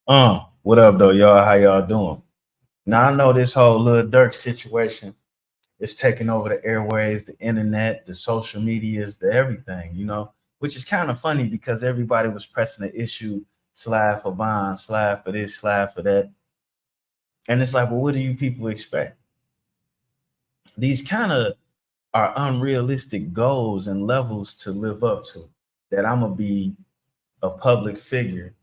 What up though, y'all? How y'all doing? Now I know this whole Lil Durk situation is taking over the airways, the internet, the social medias, the everything, which is kind of funny because everybody was pressing the issue, slide for Vine, slide for this, slide for that. And it's like, well, what do you people expect? These kind of are unrealistic goals and levels to live up to. That I'm gonna be a public figure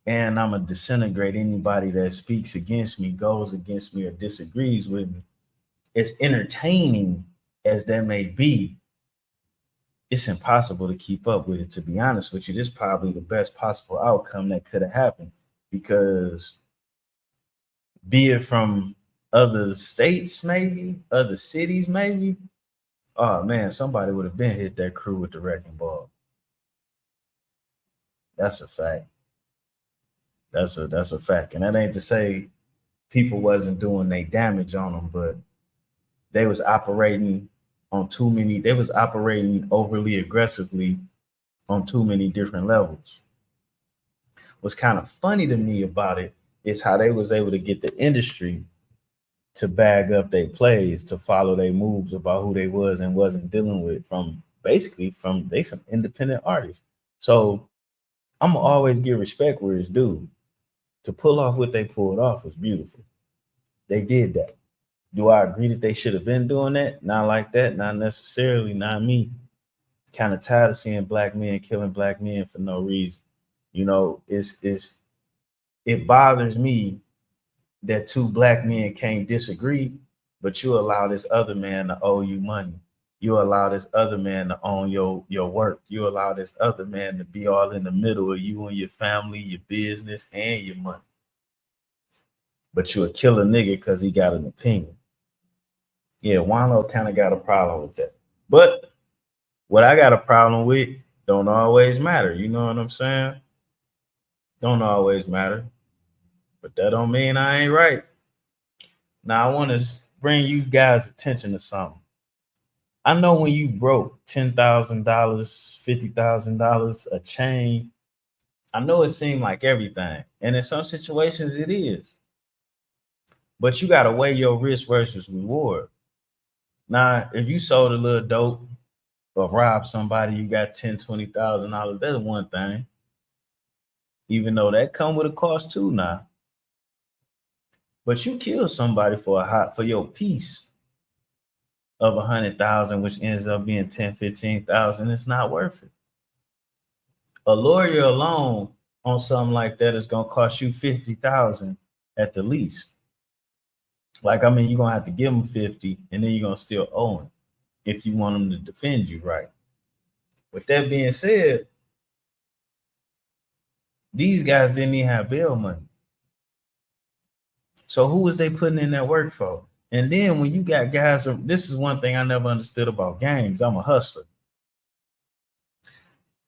and I'm gonna disintegrate anybody that speaks against me, goes against me, or disagrees with me. As entertaining as that may be, it's impossible to keep up with it. To be honest with you, this is probably the best possible outcome that could have happened because, be it from other states, maybe other cities, maybe. Oh man, somebody would have been hit that crew with the wrecking ball. That's a fact. That's a fact, and that ain't to say people wasn't doing their damage on them, but they was operating on too many. They was operating overly aggressively on too many different levels. What's kind of funny to me about it is how they was able to get the industry to bag up their plays, to follow their moves about who they was and wasn't dealing with from basically from they some independent artists. So I'm gonna always give respect where it's due. To pull off what they pulled off was beautiful. They did that. Do I agree that they should have been doing that? Not like that, not necessarily, not me. Kind of tired of seeing black men killing black men for no reason. It bothers me that two black men can't disagree, but you allow this other man to owe you money. You allow this other man to own your work. You allow this other man to be all in the middle of you and your family, your business, and your money. But you'll kill a nigga because he got an opinion. Yeah, Juan-o kind of got a problem with that. But what I got a problem with don't always matter. You know what I'm saying? Don't always matter. But that don't mean I ain't right. Now I want to bring you guys attention to something. I know when you broke $10,000, $50,000 a chain, I know it seemed like everything. And in some situations it is. But you gotta weigh your risk versus reward. Now, if you sold a little dope or robbed somebody, you got $10,000, $20,000, that's one thing. Even though that come with a cost too now. But you kill somebody for your piece of 100,000, which ends up being 10, 15,000, it's not worth it. A lawyer alone on something like that is gonna cost you 50,000 at the least. Like, I mean, you're gonna have to give them 50 and then you're gonna still owe him if you want them to defend you right. With that being said, these guys didn't even have bail money. So who was they putting in that work for? And then when you got guys, this is one thing I never understood about gangs. I'm a hustler.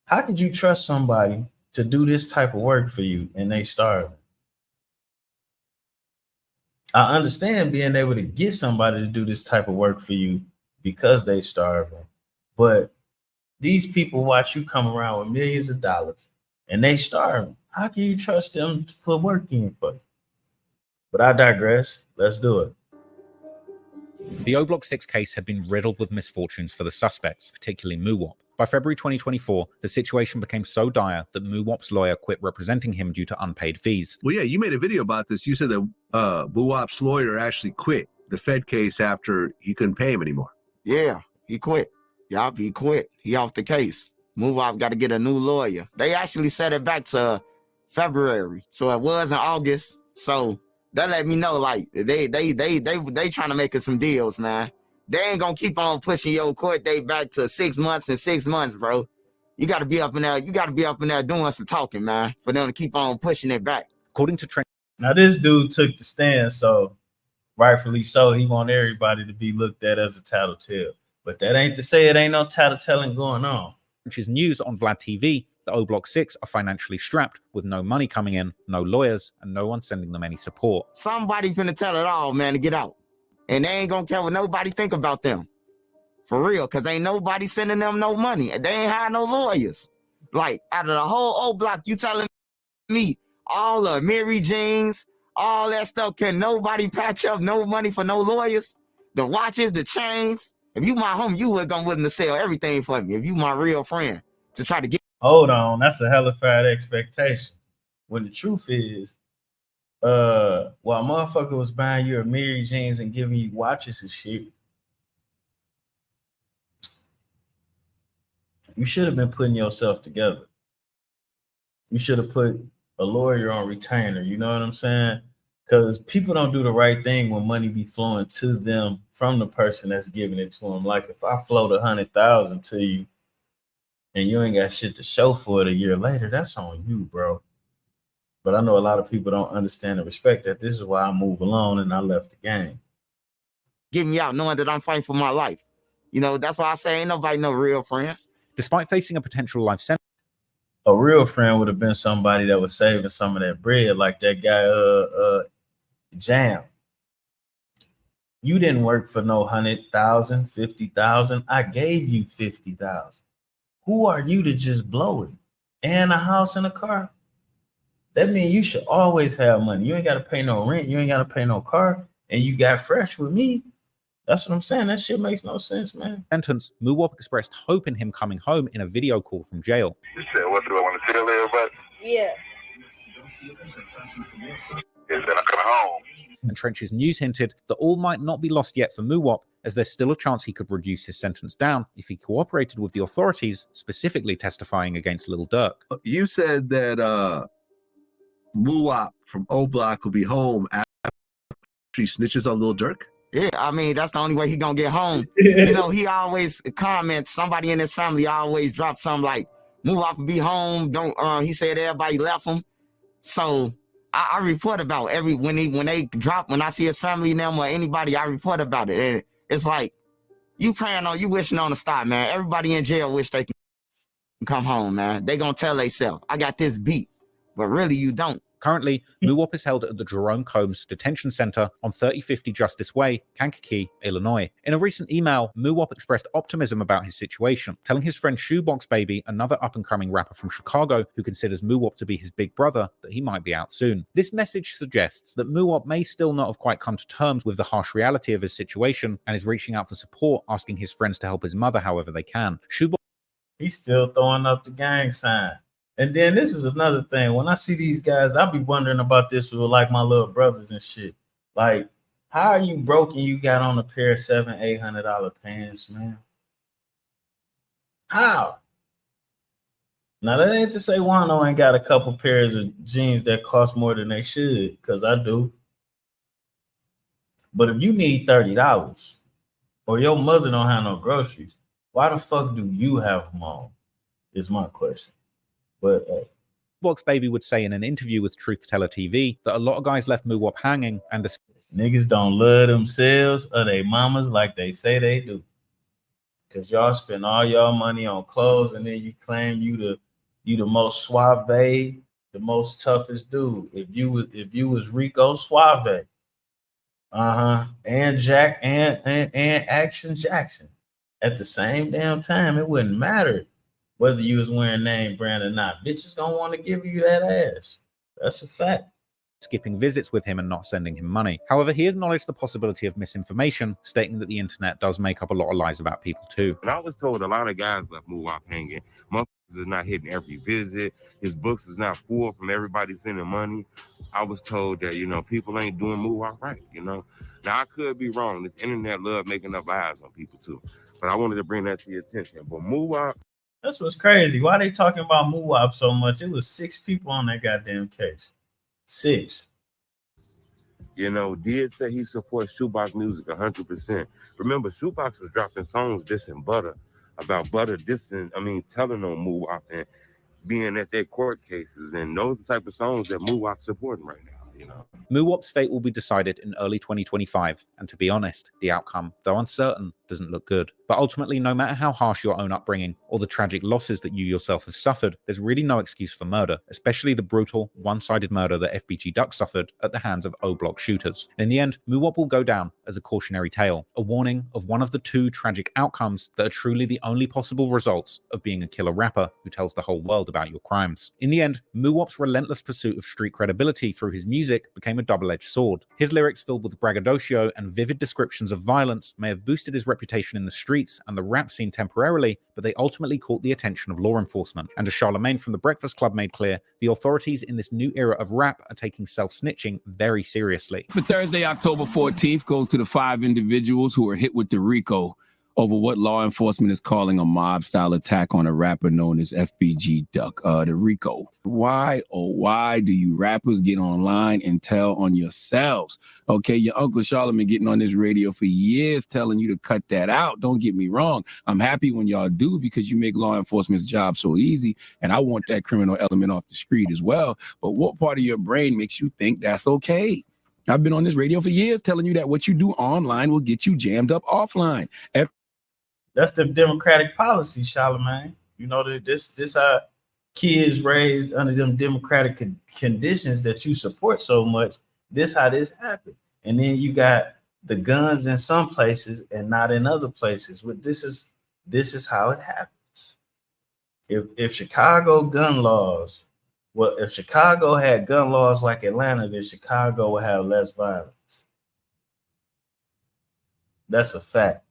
How could you trust somebody to do this type of work for you and they starving? I understand being able to get somebody to do this type of work for you because they starving. But these people watch you come around with millions of dollars and they starving. How can you trust them to put work in for you? But I digress. Let's do it. The O Block 6 case had been riddled with misfortunes for the suspects, particularly Muwop. By February 2024, the situation became so dire that Muwop's lawyer quit representing him due to unpaid fees. Well, yeah, you made a video about this. You said that Muwop's lawyer actually quit the Fed case after he couldn't pay him anymore. Yeah, he quit. Yup, he quit. He off the case. Muwop got to get a new lawyer. They actually set it back to February, so it was in August. So that let me know, like, they trying to make us some deals, man. They ain't gonna keep on pushing your court date back to 6 months and 6 months, bro. You gotta be up in there. You gotta be up in there doing some talking, man, for them to keep on pushing it back. According to Trent, now this dude took the stand, so rightfully so, he want everybody to be looked at as a tattletale. But that ain't to say it ain't no tattletelling going on. Which is news on Vlad TV, the O Block 6 are financially strapped with no money coming in, no lawyers, and no one sending them any support. Somebody finna tell it all, man, to get out. And they ain't gonna care what nobody think about them. For real, because ain't nobody sending them no money. They ain't had no lawyers. Like, out of the whole O Block, you telling me all the Mary Jeans, all that stuff. Can nobody patch up? No money for no lawyers. The watches, the chains. If you my homie, you would gonna willing to sell everything for me. If you my real friend, to try to get. Hold on, that's a hella fat expectation. When the truth is, while motherfucker was buying you a Mary Jeans and giving you watches and shit, you should have been putting yourself together. You should have put a lawyer on retainer. You know what I'm saying? Because people don't do the right thing when money be flowing to them from the person that's giving it to them. Like if I float 100,000 to you and you ain't got shit to show for it a year later, that's on you, bro. But I know a lot of people don't understand and respect that. This is why I move alone and I left the game. Get me out knowing that I'm fighting for my life. You know, that's why I say ain't nobody no real friends. Despite facing a potential life sentence, a real friend would have been somebody that was saving some of that bread, like that guy Jam. You didn't work for no 100,000, 50,000. I gave you 50,000. Who are you to just blow it? And a house and a car? That means you should always have money. You ain't got to pay no rent. You ain't got to pay no car. And you got fresh with me. That's what I'm saying. That shit makes no sense, man. Muwop expressed hope in him coming home in a video call from jail. You said, what do I want to tell everybody? Yeah. Is that I'm coming home. And Trench's news hinted that all might not be lost yet for Muwop, as there's still a chance he could reduce his sentence down if he cooperated with the authorities, specifically testifying against Lil Durk. You said that Muwop from O Block will be home after he snitches on Lil Durk? Yeah, I mean, that's the only way he gonna get home. You know, he always comments, somebody in his family always drops something like, Muwop will be home. Don't he said everybody left him. So I report about when they drop, when I see his family them or anybody, I report about it. And it's like, you wishing on a star, man. Everybody in jail wish they can come home, man. They gonna tell themselves, I got this beat. But really, you don't. Currently, Muwop is held at the Jerome Combs Detention Center on 3050 Justice Way, Kankakee, Illinois. In a recent email, Muwop expressed optimism about his situation, telling his friend Shoebox Baby, another up-and-coming rapper from Chicago who considers Muwop to be his big brother, that he might be out soon. This message suggests that Muwop may still not have quite come to terms with the harsh reality of his situation and is reaching out for support, asking his friends to help his mother however they can. Shoebox, he's still throwing up the gang sign. And then this is another thing. When I see these guys, I'll be wondering about this with like my little brothers and shit. Like, how are you broke and you got on a pair of $700-800 pants, man? How? Now that ain't to say Juan-o ain't got a couple pairs of jeans that cost more than they should, because I do. But if you need $30 or your mother don't have no groceries, why the fuck do you have them on? Is my question. But Box Baby would say in an interview with Truth Teller TV that a lot of guys left Muwop hanging and niggas don't love themselves or they mamas like they say they do. Cause y'all spend all y'all money on clothes and then you claim you the most suave, the most toughest dude. If you was Rico Suave, and Jack and Action Jackson at the same damn time, it wouldn't matter whether you was wearing name brand or not. Bitches gonna want to give you that ass. That's a fact. Skipping visits with him and not sending him money. However, he acknowledged the possibility of misinformation, stating that the internet does make up a lot of lies about people too. And I was told a lot of guys left Muwop hanging. Motherfuckers is not hitting every visit. His books is not full from everybody sending money. I was told that, you know, people ain't doing Muwop right, you know. Now, I could be wrong. This internet love making up lies on people too. But I wanted to bring that to your attention. But Muwop, that's what's crazy. Why they talking about Muwop so much? It was 6 people on that goddamn case. 6. You know, did say he supports Shoebox music 100%. Remember, Shoebox was dropping songs dissing Butter, about Butter dissing, telling on Muwop and being at their court cases. And those are the type of songs that Muwop supporting right now. you know. Muwop's fate will be decided in early 2025, and to be honest, the outcome, though uncertain, doesn't look good. But ultimately, no matter how harsh your own upbringing or the tragic losses that you yourself have suffered, there's really no excuse for murder, especially the brutal, one-sided murder that FBG Duck suffered at the hands of O-Block shooters. In the end, Muwop will go down as a cautionary tale, a warning of one of the two tragic outcomes that are truly the only possible results of being a killer rapper who tells the whole world about your crimes. In the end, Muwop's relentless pursuit of street credibility through his music became a double-edged sword. His lyrics filled with braggadocio and vivid descriptions of violence may have boosted his reputation in the streets and the rap scene temporarily, but they ultimately caught the attention of law enforcement. And as Charlemagne from The Breakfast Club made clear, the authorities in this new era of rap are taking self-snitching very seriously. For Thursday, October 14th, goes to the 5 individuals who were hit with the RICO over what law enforcement is calling a mob-style attack on a rapper known as FBG Duck, the RICO. Why, oh why do you rappers get online and tell on yourselves? Okay, your Uncle Charlemagne getting on this radio for years telling you to cut that out. Don't get me wrong. I'm happy when y'all do because you make law enforcement's job so easy, and I want that criminal element off the street as well. But what part of your brain makes you think that's okay? I've been on this radio for years telling you that what you do online will get you jammed up offline. That's the Democratic policy, Charlemagne. You know, this kids raised under them democratic conditions that you support so much. This how this happened. And then you got the guns in some places and not in other places. But this is how it happens. If Chicago gun laws, well, if Chicago had gun laws like Atlanta, then Chicago would have less violence. That's a fact.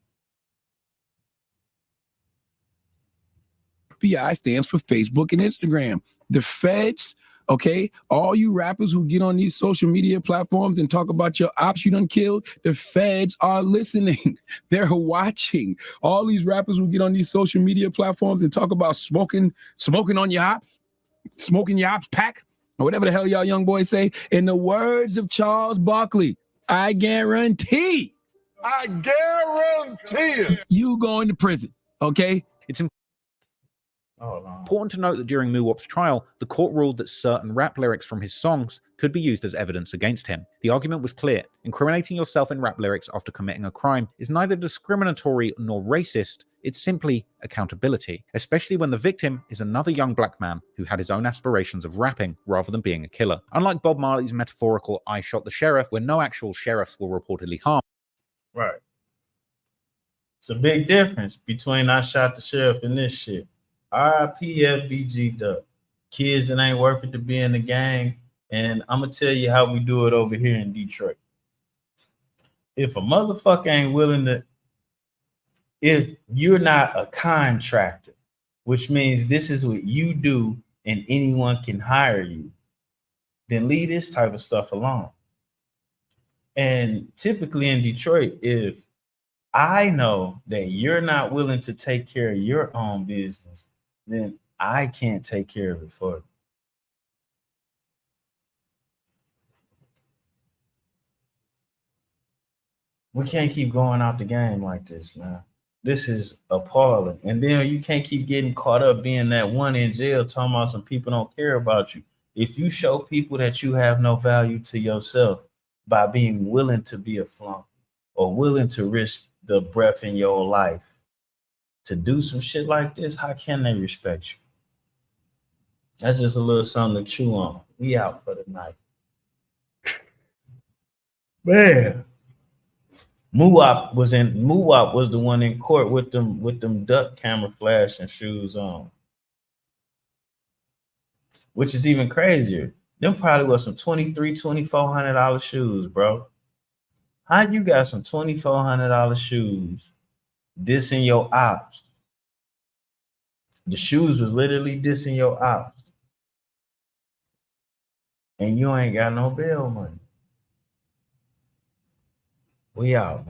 FBI stands for Facebook and Instagram. The feds, okay, all you rappers who get on these social media platforms and talk about your ops you done killed, the feds are listening. They're watching. All these rappers who get on these social media platforms and talk about smoking on your ops, smoking your ops pack, or whatever the hell y'all young boys say. In the words of Charles Barkley, I guarantee you going to prison, okay? It's important to note that during Muwop's trial, the court ruled that certain rap lyrics from his songs could be used as evidence against him. The argument was clear. Incriminating yourself in rap lyrics after committing a crime is neither discriminatory nor racist, it's simply accountability, especially when the victim is another young black man who had his own aspirations of rapping rather than being a killer. Unlike Bob Marley's metaphorical "I shot the sheriff," where no actual sheriffs were reportedly harmed. Right. It's a big difference between "I shot the sheriff" and this shit. RIP FBG Duck. Kids, it ain't worth it to be in the gang. And I'm going to tell you how we do it over here in Detroit. If a motherfucker ain't willing to, if you're not a contractor, which means this is what you do and anyone can hire you, then leave this type of stuff alone. And typically in Detroit, if I know that you're not willing to take care of your own business, then I can't take care of it for you. We can't keep going out the game like this, man. This is appalling. And then you can't keep getting caught up being that one in jail talking about some people don't care about you. If you show people that you have no value to yourself by being willing to be a flunk or willing to risk the breath in your life to do some shit like this, how can they respect you? That's just a little something to chew on. We out for the night. Man. Muwop was the one in court with them duck camouflage and shoes on. Which is even crazier. Them probably was some $2,300-$2,400 shoes, bro. How you got some $2,400 shoes dissing your ops? The shoes was literally dissing your ops. And you ain't got no bail money. We out, man.